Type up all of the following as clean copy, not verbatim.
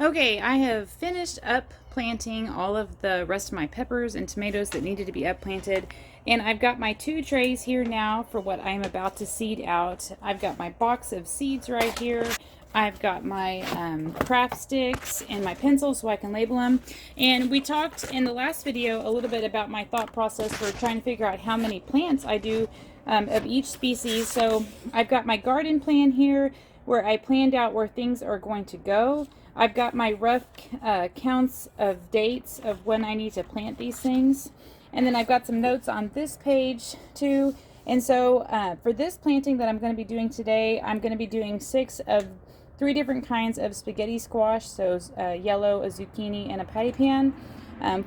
Okay, I have finished up planting all of the rest of my peppers and tomatoes that needed to be upplanted. And I've got my 2 trays here now for what I'm about to seed out. I've got my box of seeds right here. I've got my craft sticks and my pencils so I can label them. And we talked in the last video a little bit about my thought process for trying to figure out how many plants I do of each species. So I've got my garden plan here where I planned out where things are going to go. I've got my rough counts of dates of when I need to plant these things. And then I've got some notes on this page too. And so for this planting that I'm going to be doing today, I'm going to be doing 6 of 3 different kinds of spaghetti squash. So yellow, a zucchini, and a patty pan.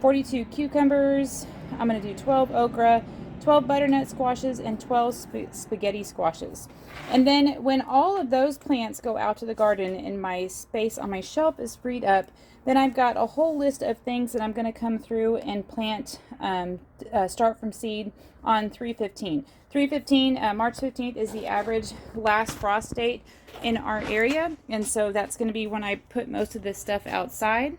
42 cucumbers. I'm going to do 12 okra, 12 butternut squashes, and 12 spaghetti squashes. And then when all of those plants go out to the garden and my space on my shelf is freed up, then I've got a whole list of things that I'm going to come through and plant, start from seed on 3/15. 3/15, March 15th is the average last frost date in our area. And so that's going to be when I put most of this stuff outside.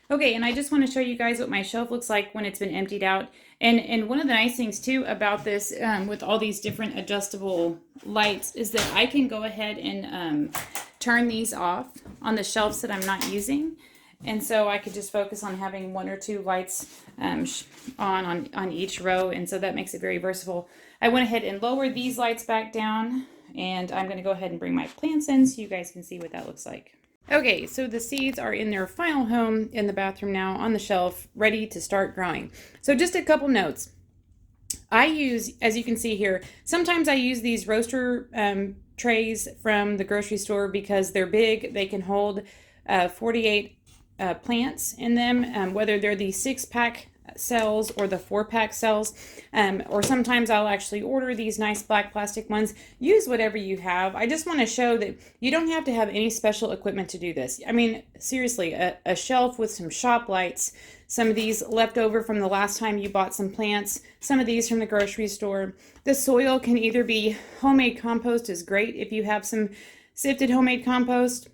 Okay, and I just want to show you guys what my shelf looks like when it's been emptied out. And one of the nice things too about this with all these different adjustable lights is that I can go ahead and turn these off on the shelves that I'm not using. And so I could just focus on having 1 or 2 lights on each row. And so that makes it very versatile. I went ahead and lowered these lights back down, and I'm going to go ahead and bring my plants in so you guys can see what that looks like. Okay, so the seeds are in their final home in the bathroom now on the shelf, ready to start growing. So just a couple notes. I use, as you can see here, sometimes I use these roaster trays from the grocery store because they're big. They can hold 48 plants in them, whether they're the 6-pack cells or the 4-pack cells, or sometimes I'll actually order these nice black plastic ones. Use whatever you have. I just want to show that you don't have to have any special equipment to do this. I mean, seriously, a shelf with some shop lights, some of these left over from the last time you bought some plants, some of these from the grocery store. The soil can either be homemade compost is great if you have some sifted homemade compost,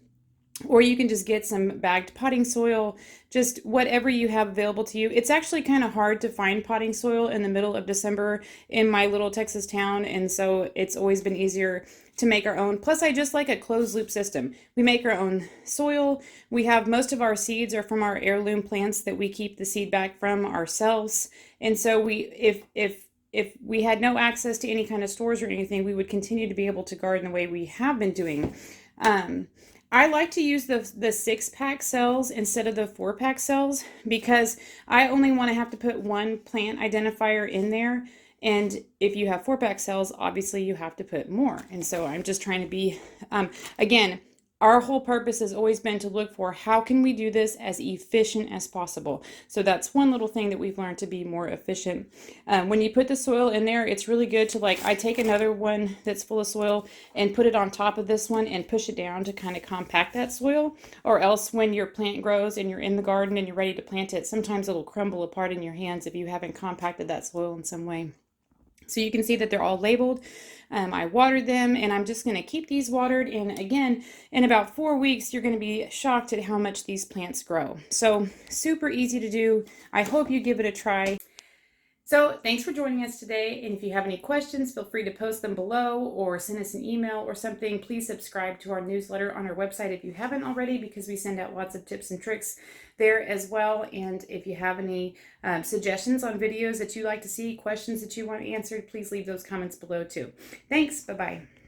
or you can just get some bagged potting soil, just whatever you have available to you. It's actually kind of hard to find potting soil in the middle of December in my little Texas town, and so it's always been easier to make our own. Plus, I just like a closed loop system. We make our own soil. We have most of our seeds are from our heirloom plants that we keep the seed back from ourselves. And so if we had no access to any kind of stores or anything, we would continue to be able to garden the way we have been doing. I like to use the 6-pack cells instead of the 4-pack cells because I only want to have to put one plant identifier in there. And if you have 4-pack cells, obviously you have to put more. And so I'm just trying to be, again, our whole purpose has always been to look for how can we do this as efficient as possible. So that's one little thing that we've learned to be more efficient. When you put the soil in there, it's really good to, like, I take another one that's full of soil and put it on top of this one and push it down to kind of compact that soil. Or else when your plant grows and you're in the garden and you're ready to plant it, sometimes it'll crumble apart in your hands if you haven't compacted that soil in some way. So you can see that they're all labeled. I watered them, and I'm just going to keep these watered. And again, in about 4 weeks, you're going to be shocked at how much these plants grow. So super easy to do. I hope you give it a try. So thanks for joining us today. And if you have any questions, feel free to post them below or send us an email or something. Please subscribe to our newsletter on our website if you haven't already, because we send out lots of tips and tricks there as well. And if you have any suggestions on videos that you'd like to see, questions that you want answered, please leave those comments below too. Thanks. Bye-bye.